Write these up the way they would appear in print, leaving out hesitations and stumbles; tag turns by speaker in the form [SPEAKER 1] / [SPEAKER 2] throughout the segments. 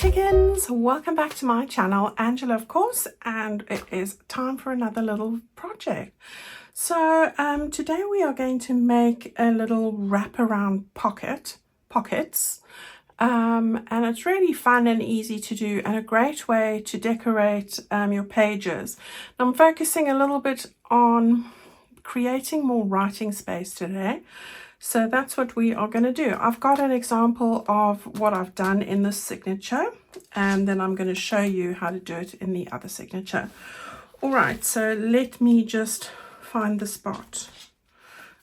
[SPEAKER 1] chickens, welcome back to my channel, Angela of course, and it is time for another little project. So today we are going to make a little wraparound pockets, and it's really fun and easy to do and a great way to decorate your pages. Now, I'm focusing a little bit on creating more writing space today. So that's what we are going to do. I've got an example of what I've done in this signature, and then I'm going to show you how to do it in the other signature. All right, so let me just find the spot.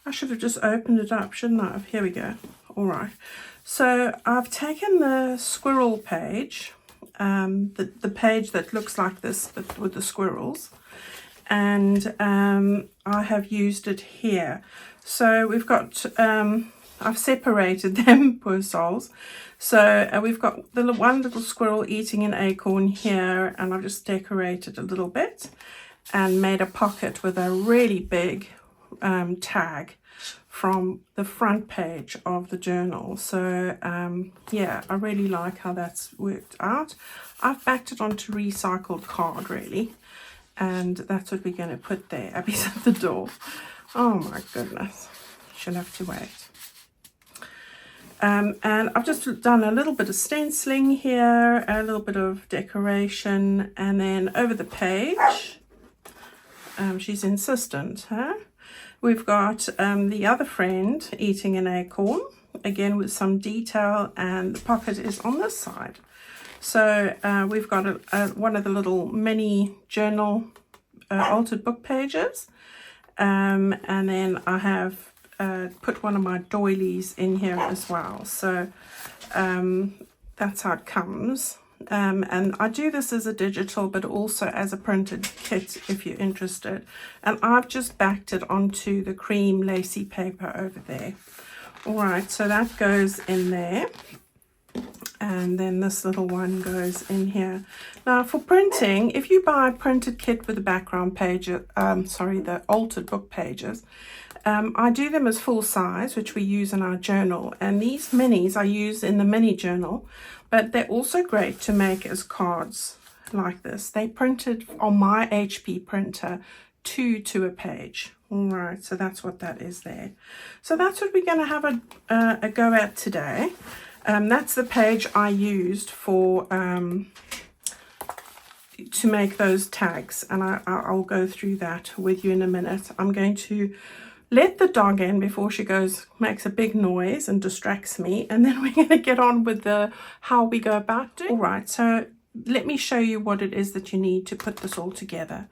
[SPEAKER 1] I should have just opened it up, shouldn't I? Here we go. All right, so I've taken the squirrel page, the page that looks like this but with the squirrels, and I have used it here. So we've got, I've separated them, poor souls. So we've got the one little squirrel eating an acorn here, and I've just decorated a little bit and made a pocket with a really big tag from the front page of the journal. So yeah, I really like how that's worked out. I've backed it onto recycled card really, and that's what we're going to put there. Abby's at the door. Oh my goodness, she'll have to wait. And I've just done a little bit of stenciling here, a little bit of decoration, and then over the page, she's insistent, huh? We've got the other friend eating an acorn, again with some detail, and the pocket is on this side. So we've got one of the little mini journal altered book pages. And then I have put one of my doilies in here as well. So that's how it comes. And I do this as a digital, but also as a printed kit if you're interested. And I've just backed it onto the cream lacy paper over there. All right, so that goes in there. And then this little one goes in here. Now for printing, if you buy a printed kit with the background page, the altered book pages, I do them as full size, which we use in our journal. And these minis I use in the mini journal, but they're also great to make as cards like this. They printed on my HP printer 2 to a page. All right, so that's what that is there. So that's what we're going to have a go at today. That's the page I used for to make those tags, and I'll go through that with you in a minute. I'm going to let the dog in before she makes a big noise and distracts me, and then we're going to get on with how we go about doing. All right, so let me show you what it is that you need to put this all together.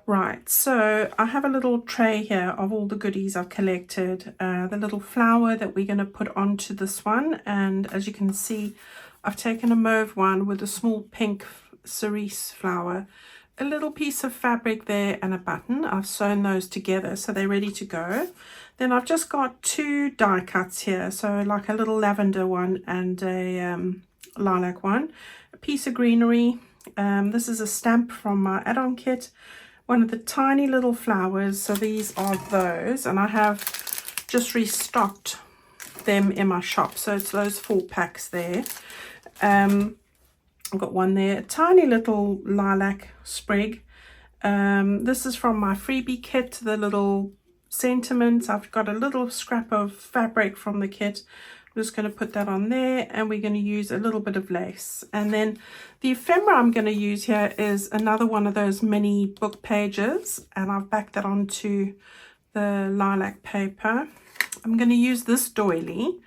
[SPEAKER 1] Right, so I have a little tray here of all the goodies I've collected, the little flower that we're going to put onto this one, and as you can see, I've taken a mauve one with a small pink cerise flower, a little piece of fabric there, and a button. I've sewn those together so they're ready to go. Then I've just got 2 die cuts here, so like a little lavender one and a lilac one, a piece of greenery. This is a stamp from my add-on kit, one of the tiny little flowers, so these are those, and I have just restocked them in my shop, so it's those 4 packs there. I've got one there, a tiny little lilac sprig. This is from my freebie kit, the little sentiments. I've got a little scrap of fabric from the kit. I'm just going to put that on there, and we're going to use a little bit of lace. And then the ephemera I'm going to use here is another one of those mini book pages, and I've backed that onto the lilac paper. I'm going to use this doily,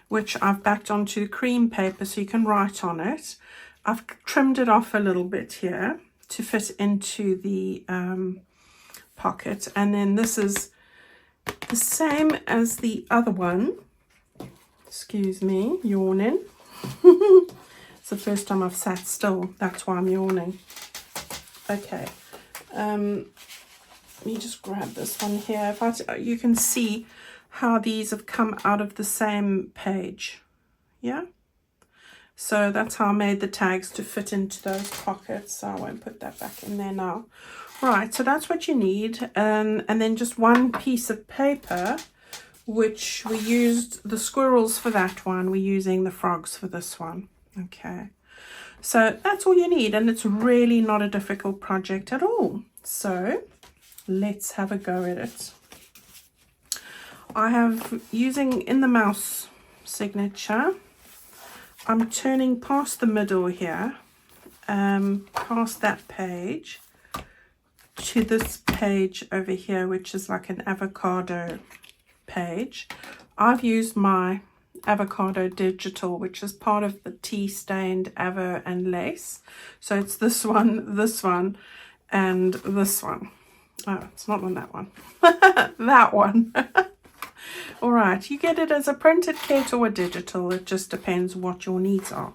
[SPEAKER 1] which I've backed onto cream paper so you can write on it. I've trimmed it off a little bit here to fit into the pocket, and then this is the same as the other one. Excuse me, yawning. It's the first time I've sat still, that's why I'm yawning. Okay, let me just grab this one here. You can see how these have come out of the same page. Yeah, so that's how I made the tags to fit into those pockets. So I won't put that back in there now. Right, so that's what you need, and then just one piece of paper, which we used the squirrels for that one. We're using the frogs for this one. Okay, So that's all you need, and it's really not a difficult project at all. So let's have a go at it. I have, using in the mouse signature, I'm turning past the middle here, past that page to this page over here, which is like an avocado page. I've used my avocado digital, which is part of the tea stained avo and lace. So it's this one, and this one. Oh, it's not on that one. That one. All right, you get it as a printed kit or a digital. It just depends what your needs are.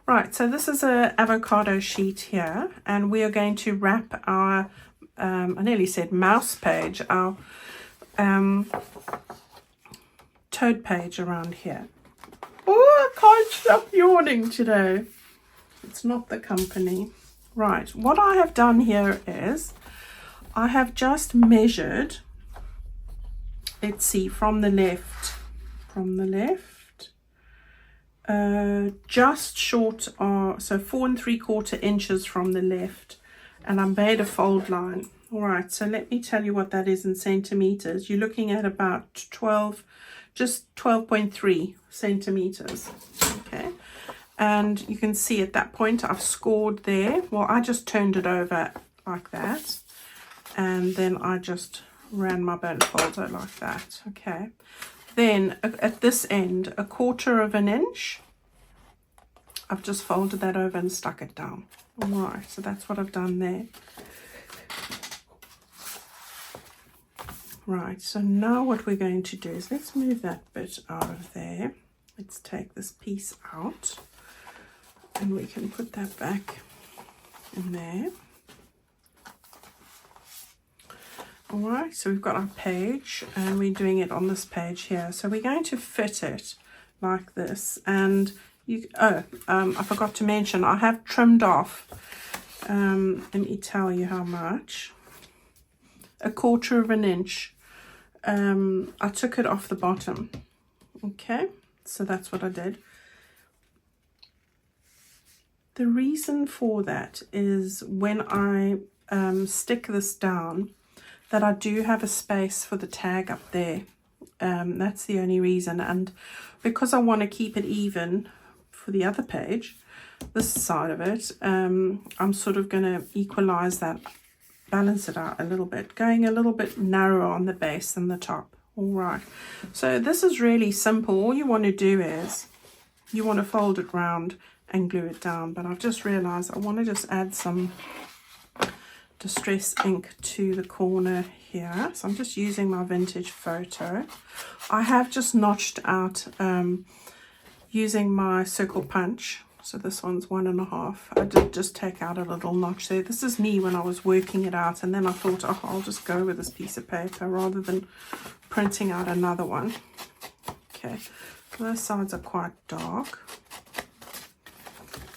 [SPEAKER 1] Right, so this is a avocado sheet here, and we are going to wrap our, I nearly said mouse page, our toad page around here. Oh, I can't stop yawning today. It's not the company. Right, what I have done here is I have just measured, let's see, from the left, just short of, so 4 3/4 inches from the left, and I made a fold line. All right, so let me tell you what that is in centimeters. You're looking at about 12, just 12.3 centimeters. Okay, and you can see at that point I've scored there. Well, I just turned it over like that, and then I just ran my bone folder like that. Okay, then at this end, 1/4 of an inch, I've just folded that over and stuck it down. All right, so that's what I've done there. Right, so now what we're going to do is, let's move that bit out of there. Let's take this piece out, and we can put that back in there. All right, so we've got our page, and we're doing it on this page here. So we're going to fit it like this, and you, I forgot to mention, I have trimmed off, let me tell you how much, 1/4 of an inch. I took it off the bottom. Okay, so that's what I did. The reason for that is when I stick this down, that I do have a space for the tag up there. That's the only reason, and because I want to keep it even for the other page, this side of it, I'm sort of going to equalize that, balance it out a little bit, going a little bit narrower on the base than the top. All right, so this is really simple. All you want to do is you want to fold it round and glue it down, but I've just realized I want to just add some distress ink to the corner here, so I'm just using my vintage photo. I have just notched out using my circle punch, so this one's 1.5. I did just take out a little notch there. This is me when I was working it out, and then I thought, oh, I'll just go with this piece of paper rather than printing out another one. Okay, those sides are quite dark,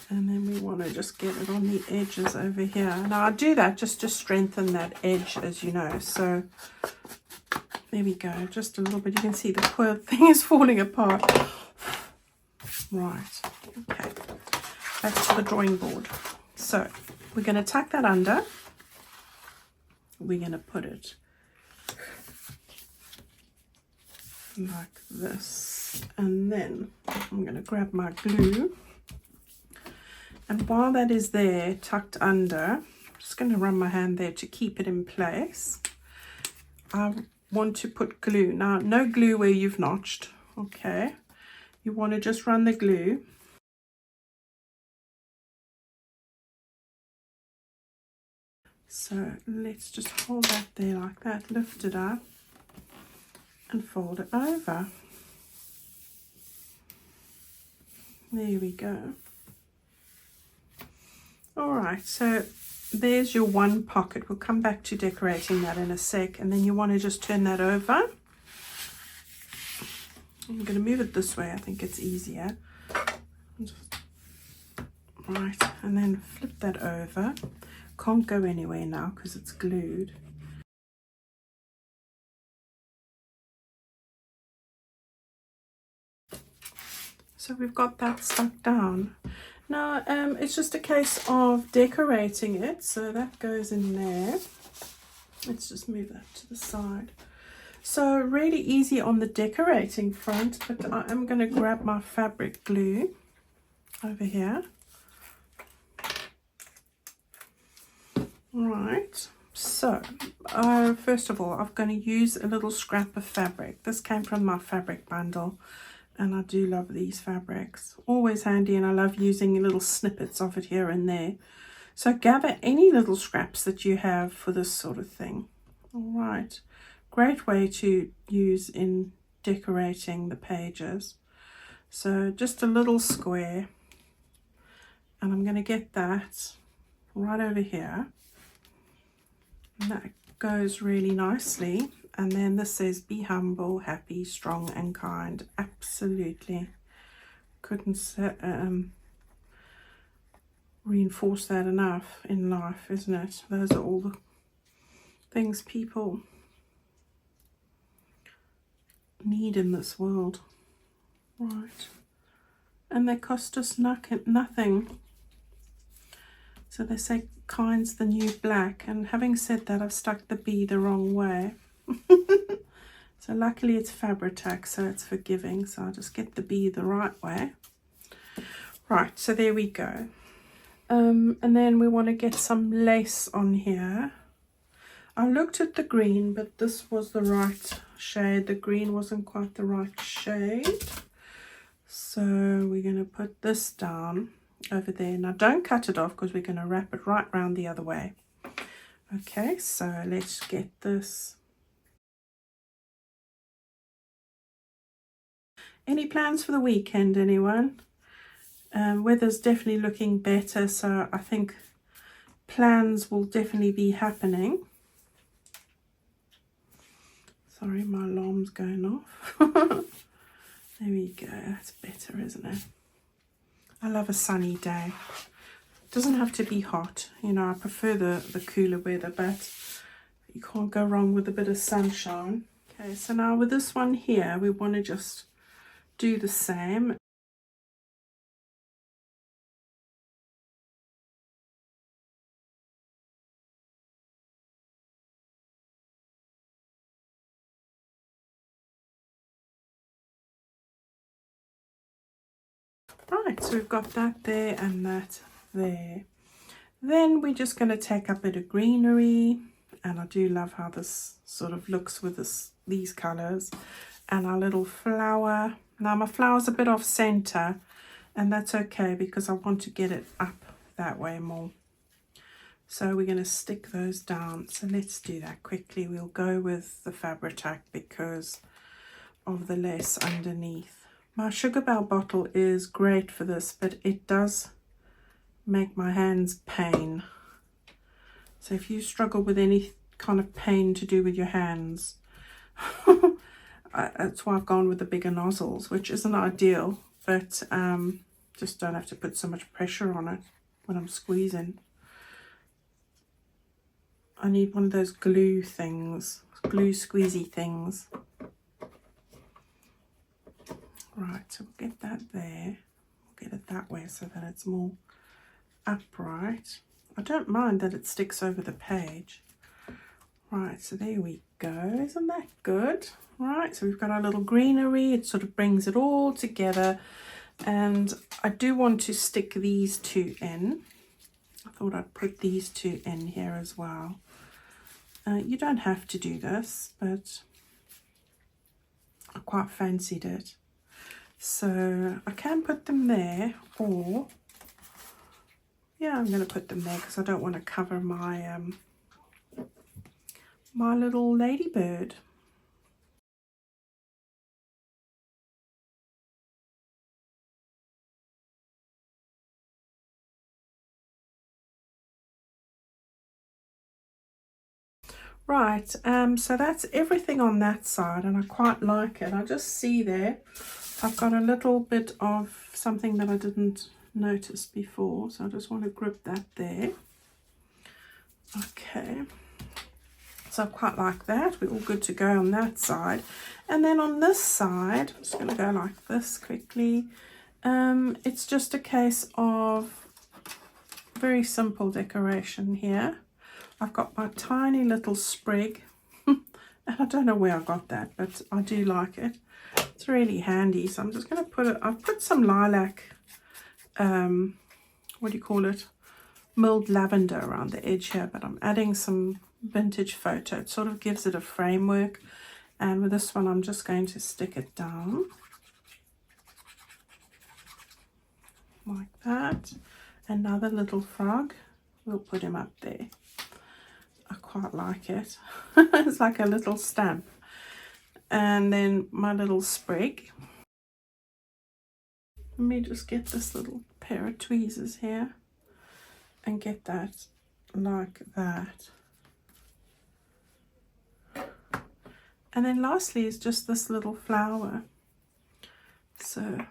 [SPEAKER 1] and then we want to just get it on the edges over here. Now I do that just to strengthen that edge, as you know. So there we go, just a little bit. You can see the poor thing is falling apart. Right, okay, back to the drawing board. So we're going to tuck that under. We're going to put it like this, and then I'm going to grab my glue. And while that is there, tucked under, I'm just going to run my hand there to keep it in place. I want to put glue. Now, no glue where you've notched, okay? You want to just run the glue. So let's just hold that there like that, lift it up, and fold it over. There we go. All right, so there's your one pocket. We'll come back to decorating that in a sec, and then you want to just turn that over. I'm going to move it this way, I think it's easier. Right, and then flip that over. Can't go anywhere now because it's glued. So we've got that stuck down. Now it's just a case of decorating it, so that goes in there. Let's just move that to the side. So really easy on the decorating front, but I am going to grab my fabric glue over here. Right, so first of all, I'm going to use a little scrap of fabric. This came from my fabric bundle, and I do love these fabrics. Always handy, and I love using little snippets of it here and there. So gather any little scraps that you have for this sort of thing. All right, great way to use in decorating the pages. So just a little square, and I'm going to get that right over here. And that goes really nicely. And then this says, be humble, happy, strong and kind. Absolutely. Couldn't reinforce that enough in life, isn't it? Those are all the things people need in this world. Right. And they cost us nothing. So they say kind's the new black, and having said that, I've stuck the B the wrong way. So luckily it's Fabri-Tac, so it's forgiving, so I'll just get the B the right way. Right, so there we go. And then we want to get some lace on here. I looked at the green, but this was the right shade. The green wasn't quite the right shade. So we're going to put this down over there. Now don't cut it off, because we're going to wrap it right round the other way. Okay, so let's get this. Any plans for the weekend, anyone? Weather's definitely looking better, so I think plans will definitely be happening. Sorry, my alarm's going off. There we go, that's better, isn't it? I love a sunny day. It doesn't have to be hot, you know, I prefer the cooler weather, but you can't go wrong with a bit of sunshine. Okay, so now with this one here, we want to just do the same. Right, so we've got that there and that there. Then we're just going to take a bit of greenery, and I do love how this sort of looks with these colours, and our little flower. Now my flower's a bit off centre, and that's okay because I want to get it up that way more. So we're going to stick those down. So let's do that quickly. We'll go with the Fabri-Tac because of the lace underneath. My Sugar Bell bottle is great for this, but it does make my hands pain. So if you struggle with any kind of pain to do with your hands, that's why I've gone with the bigger nozzles, which isn't ideal, but just don't have to put so much pressure on it when I'm squeezing. I need one of those glue things, glue squeezy things. Right, so we'll get that there. We'll get it that way so that it's more upright. I don't mind that it sticks over the page. Right, so there we go. Isn't that good? Right, so we've got our little greenery. It sort of brings it all together. And I do want to stick these two in. I thought I'd put these two in here as well. You don't have to do this, but I quite fancied it. So I can put them there, or yeah, I'm going to put them there because I don't want to cover my my little ladybird. Right, so that's everything on that side, and I quite like it. I just see there I've got a little bit of something that I didn't notice before, so I just want to grip that there. Okay, so I quite like that. We're all good to go on that side. And then on this side, I'm just going to go like this quickly, It's just a case of very simple decoration here. I've got my tiny little sprig, and I don't know where I got that, but I do like it. It's really handy. So I'm just going to put it, I've put some lilac, what do you call it, milled lavender around the edge here, but I'm adding some vintage photo. It sort of gives it a framework, and with this one I'm just going to stick it down like that. Another little frog, we'll put him up there. I quite like it. It's like a little stamp. And then my little sprig. Let me just get this little pair of tweezers here and get that like that. And then lastly is just this little flower. So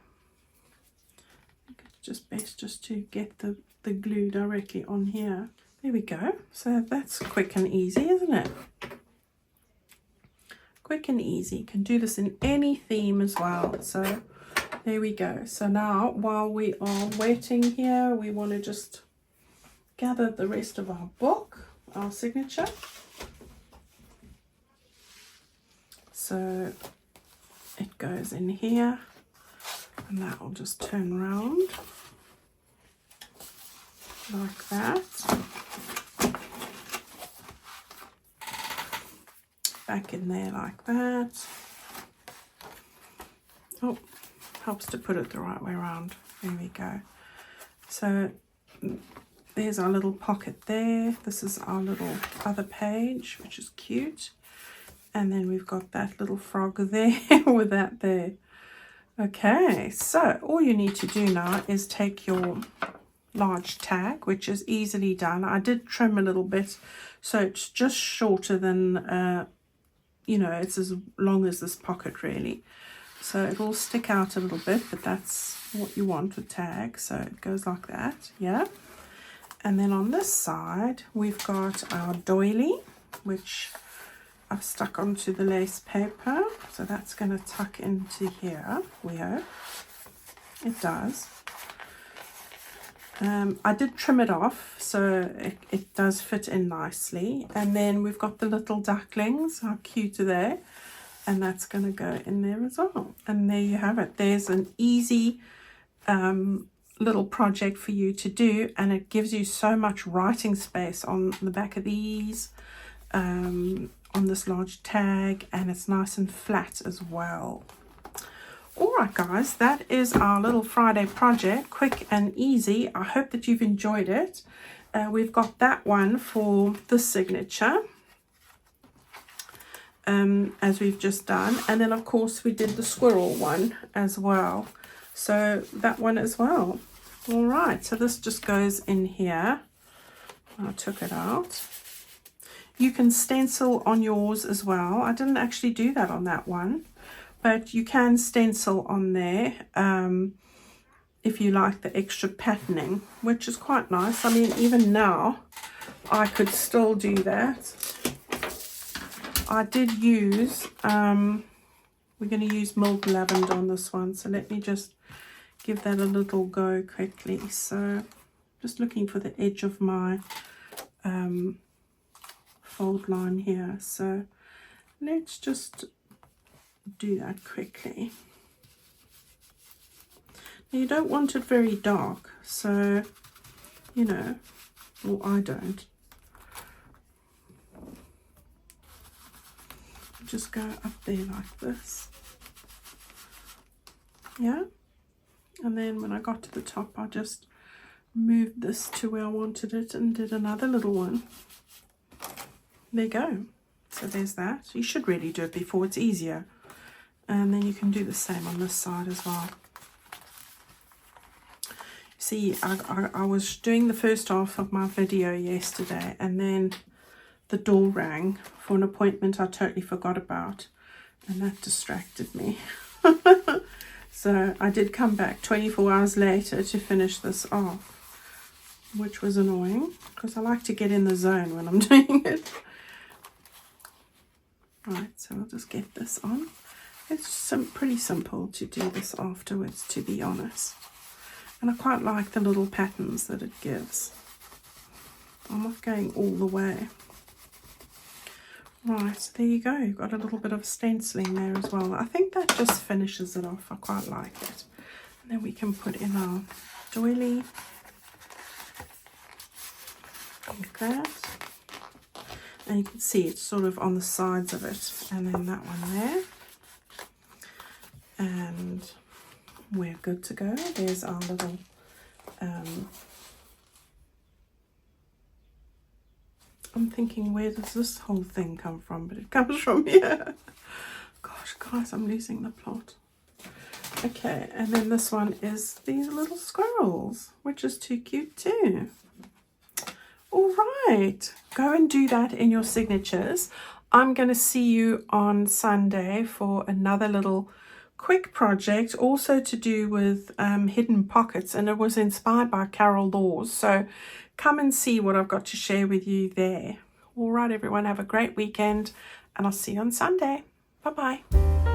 [SPEAKER 1] it's just best just to get the glue directly on here. There we go. So that's quick and easy, isn't it? Quick and easy. You can do this in any theme as well. So there we go. So now while we are waiting here, we want to just gather the rest of our book, our signature. So it goes in here, and that will just turn around like that. Back in there like that. Oh, helps to put it the right way around. There we go. So there's our little pocket there. This is our little other page, which is cute. And then we've got that little frog there with that there. Okay, so all you need to do now is take your large tag, which is easily done. I did trim a little bit, so it's just shorter than, you know, it's as long as this pocket really. So it will stick out a little bit, but that's what you want with tags. So it goes like that, yeah. And then on this side, we've got our doily, which I've stuck onto the lace paper. So that's going to tuck into here, we hope. It does. I did trim it off, so it does fit in nicely. And then we've got the little ducklings. How cute are they? And that's going to go in there as well. And there you have it. There's an easy little project for you to do, and it gives you so much writing space on the back of these, on this large tag, and it's nice and flat as well. Alright guys, that is our little Friday project, quick and easy. I hope that you've enjoyed it. We've got that one for the signature, as we've just done, and then of course we did the squirrel one as well, so that one as well. Alright, so this just goes in here. I took it out. You can stencil on yours as well. I didn't actually do that on that one, but you can stencil on there if you like the extra patterning, which is quite nice. I mean, even now I could still do that. I did use, we're going to use milled lavender on this one, so let me just give that a little go quickly. So just looking for the edge of my fold line here, so let's just do that quickly. Now, you don't want it very dark, so you know, well, I don't. Just go up there like this, yeah, and then when I got to the top I just moved this to where I wanted it and did another little one. There you go. So there's that. You should really do it before, it's easier. And then you can do the same on this side as well. See, I was doing the first half of my video yesterday, and then the door rang for an appointment I totally forgot about, and that distracted me. So I did come back 24 hours later to finish this off, which was annoying because I like to get in the zone when I'm doing it. Right, so I'll just get this on, It's pretty simple to do this afterwards, to be honest. And I quite like the little patterns that it gives. I'm not going all the way. Right, so there you go. You've got a little bit of stenciling there as well. I think that just finishes it off. I quite like it. And then we can put in our doily. Like that. And you can see it's sort of on the sides of it. And then that one there. And we're good to go. There's our little I'm thinking, where does this whole thing come from? But it comes from here. Gosh, guys, I'm losing the plot. Okay, and then this one is these little squirrels, which is too cute too. All right, go and do that in your signatures. I'm going to see you on Sunday for another little quick project, also to do with hidden pockets, and it was inspired by Carol Laws. So come and see what I've got to share with you there. All right, everyone, have a great weekend, and I'll see you on Sunday. Bye-bye.